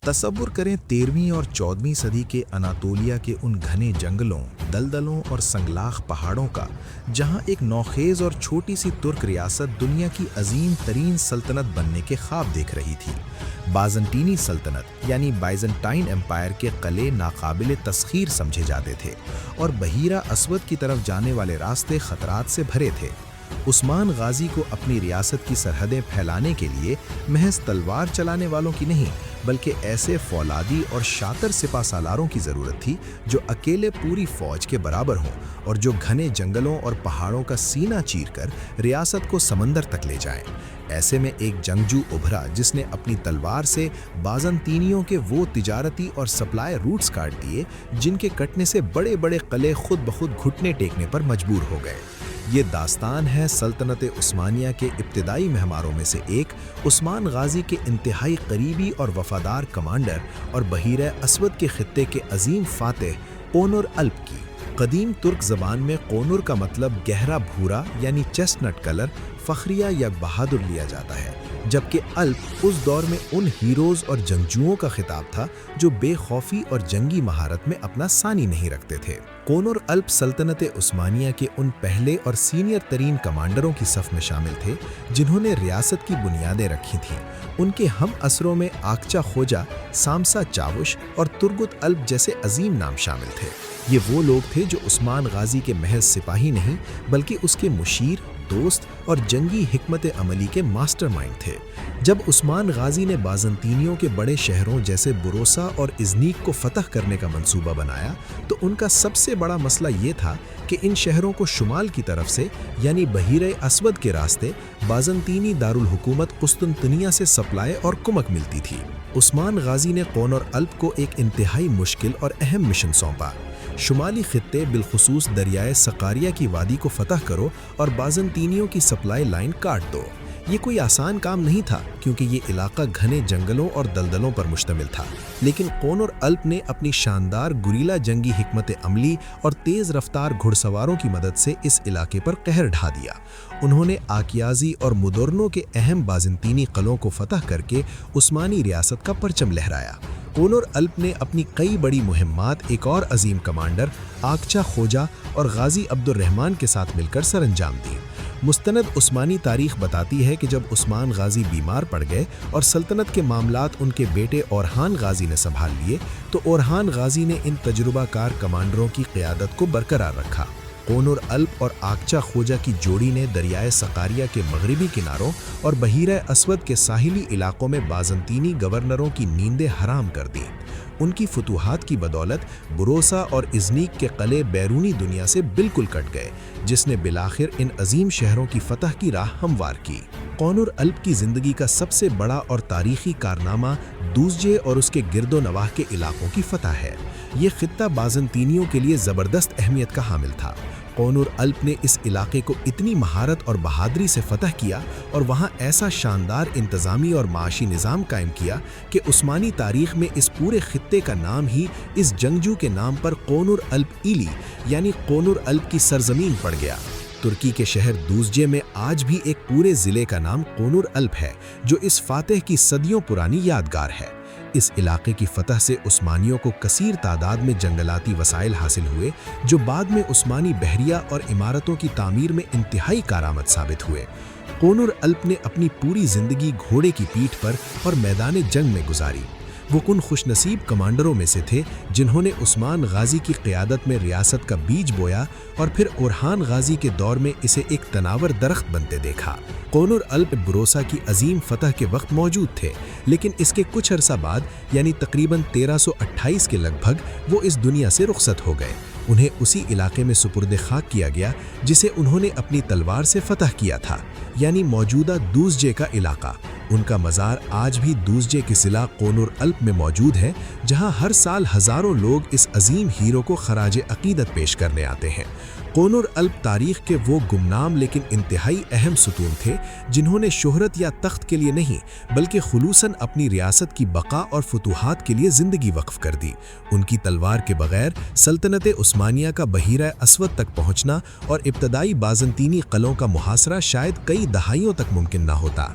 तसव्वुर करें 13वीं और 14वीं सदी के अनातोलिया के उन घने जंगलों, दलदलों और संगलाख पहाड़ों का, जहां एक नौखेज़ और छोटी सी तुर्क रियासत दुनिया की अजीम तरीन सल्तनत बनने के ख्वाब देख रही थी। बाज़ंटीनी सल्तनत यानी बाइजेंटाइन एम्पायर के क़िले नाकाबिले तस्ख़ीर समझे जाते थे और बहीरा असवद की तरफ जाने वाले रास्ते ख़तरात से भरे थे। उस्मान गाज़ी को अपनी रियासत की सरहदें फैलाने के लिए महज तलवार चलाने वालों की नहीं, बल्कि ऐसे फौलादी और शातर सिपा सालारों की ज़रूरत थी जो अकेले पूरी फ़ौज के बराबर हों और जो घने जंगलों और पहाड़ों का सीना चीरकर रियासत को समंदर तक ले जाएं। ऐसे में एक जंगजू उभरा जिसने अपनी तलवार से बाज़ंतीनियों के वो तिजारती और सप्लाई रूट्स काट दिए जिनके कटने से बड़े बड़े क़िले खुद ब खुद घुटने टेकने पर मजबूर हो गए। ये दास्तान है सल्तनत उस्मानिया के इब्तिदाई महमारों में से एक, उस्मान गाज़ी के इंतहाई करीबी और वफ़ादार कमांडर और बहीरे असवद के ख़ित्ते के अजीम फ़ातिह कोनुर अल्प की। कदीम तुर्क ज़बान में कोनुर का मतलब गहरा भूरा यानी चेस्टनट कलर, फ़ख्रिया या बहादुर लिया जाता है, जबकि अल्प उस दौर में उन हीरोज़ और जंगजुओं का खिताब था जो बेखौफी और जंगी महारत में अपना सानी नहीं रखते थे। कोनुर अल्प सल्तनत उस्मानिया के उन पहले और सीनियर तरीन कमांडरों की सफ़ में शामिल थे जिन्होंने रियासत की बुनियादें रखी थीं। उनके हम असरों में आकचा खोजा, सामसा चावुश और तुर्गुत अल्प जैसे अजीम नाम शामिल थे। ये वो लोग थे जो उस्मान गाज़ी के महज सिपाही नहीं, बल्कि उसके मुशीर, दोस्त और जंगी हिकमत अमली के मास्टरमाइंड थे। जब उस्मान गाज़ी ने बाज़ंतीनियों के बड़े शहरों जैसे बुरोसा और इज़नीक को फ़तह करने का मंसूबा बनाया, तो उनका सबसे बड़ा मसला ये था कि इन शहरों को शुमाल की तरफ से यानी बहीरे असवद के रास्ते बाज़ंतीनी दारुल हुकूमत कुस्तुनतनिया से सप्लाई और कुमक मिलती थी। उस्मान गाज़ी ने कोनुर अल्प को एक इंतहाई मुश्किल और अहम मिशन सौंपा। शुमाली खित्ते बिलखुसूस दरियाए सकारिया की वादी को फ़तह करो और बाज़ंतीनियों की सप्लाई लाइन काट दो। ये कोई आसान काम नहीं था क्योंकि ये इलाका घने जंगलों और दलदलों पर मुश्तमिल था, लेकिन कोनुर अल्प ने अपनी शानदार गुरीला जंगी हिकमत अमली और तेज़ रफ्तार घुड़सवारों की मदद से इस इलाके पर कहर ढा दिया। उन्होंने आकियाज़ी और मुदोर्नो के अहम बाज़ंतीनी क़िलों को फ़तह करके उस्मानी रियासत का परचम लहराया। कोनुर अल्प ने अपनी कई बड़ी मुहिम्मात एक और अजीम कमांडर आकचा खोजा और गाज़ी अब्दुर्रहमान के साथ मिलकर सरअंजाम दी। मुस्तनद उस्मानी तारीख बताती है कि जब उस्मान गाज़ी बीमार पड़ गए और सल्तनत के मामलात उनके बेटे ओरहान गाज़ी ने संभाल लिए, तो ओरहान गाज़ी ने इन तजुर्बाकार कमांडरों की क़यादत को बरकरार रखा। कोनुर अल्प और आकचा खोजा की जोड़ी ने दरियाए सकारिया के मगरबी किनारों और बहीरा असवद के साहिली इलाकों में बाज़ंतीनी गवर्नरों की नींदें हराम कर दी। उनकी फतूहात की बदौलत बुरोसा और इज़नीक के क़िले बैरूनी दुनिया से बिल्कुल कट गए, जिसने बिलाखिर इन अजीम शहरों की फ़तह की राह हमवार की। कोनुर अल्प की ज़िंदगी का सबसे बड़ा और तारीख़ी कारनामा दूसजे और उसके गिरदो नवाह के इलाकों की फ़तह है। ये ख़ित्ता बाज़ंतीनियों के लिए ज़बरदस्त अहमियत का हामिल था। कोनुर अल्प ने इस इलाके को इतनी महारत और बहादुरी से फ़तह किया और वहाँ ऐसा शानदार इंतज़ामी और माशी निज़ाम कायम किया कि उस्मानी तारीख़ में इस पूरे ख़ित्ते का नाम ही इस जंगजू के नाम पर कोनुर अल्प ईली यानी कोनुर अल्प की सरज़मीन पड़ गया। तुर्की के शहर दूसजे में आज भी एक पूरे ज़िले का नाम कोनुर अल्प है, जो इस फ़ातिह की सदियों पुरानी यादगार है। इस इलाके की फ़तह से उस्मानियों को कसीर तादाद में जंगलाती वसाइल हासिल हुए, जो बाद में उस्मानी बहरिया और इमारतों की तामीर में इंतहाई कारआमद साबित हुए। कोनुर अल्प ने अपनी पूरी ज़िंदगी घोड़े की पीठ पर और मैदान जंग में गुजारी। वो उन खुशनसीब कमांडरों में से थे जिन्होंने उस्मान गाज़ी की क़यादत में रियासत का बीज बोया और फिर ओरहान गाज़ी के दौर में इसे एक तनावर दरख्त बनते देखा। कोनुर अल्प बुरोसा की अजीम फ़तह के वक्त मौजूद थे, लेकिन इसके कुछ अरसा बाद यानी तकरीबन 1328 के लगभग वो इस दुनिया से रुखसत हो गए। उन्हें उसी इलाके में सुपुर्द खाक किया गया जिसे उन्होंने अपनी तलवार से फ़तह किया था, यानी मौजूदा दूसजे का इलाका। उनका मज़ार आज भी दूसजे के ज़िला कोनुर अल्प में मौजूद है, जहां हर साल हज़ारों लोग इस अजीम हीरो को खराज अक़ीदत पेश करने आते हैं। कोनुर अल्प तारीख़ के वो गुमनाम लेकिन इंतहाई अहम सुतून थे जिन्होंने शोहरत या तख्त के लिए नहीं, बल्कि खुलूसन अपनी रियासत की बका और फतूहात के लिए ज़िंदगी वक्फ कर दी। उनकी तलवार के बग़ैर सल्तनत उस्मानिया का बहीरा असवद तक पहुँचना और इब्तदाई बाज़ंतीनी क़िलों का मुहासरा शायद कई दहाइयों तक मुमकिन न होता।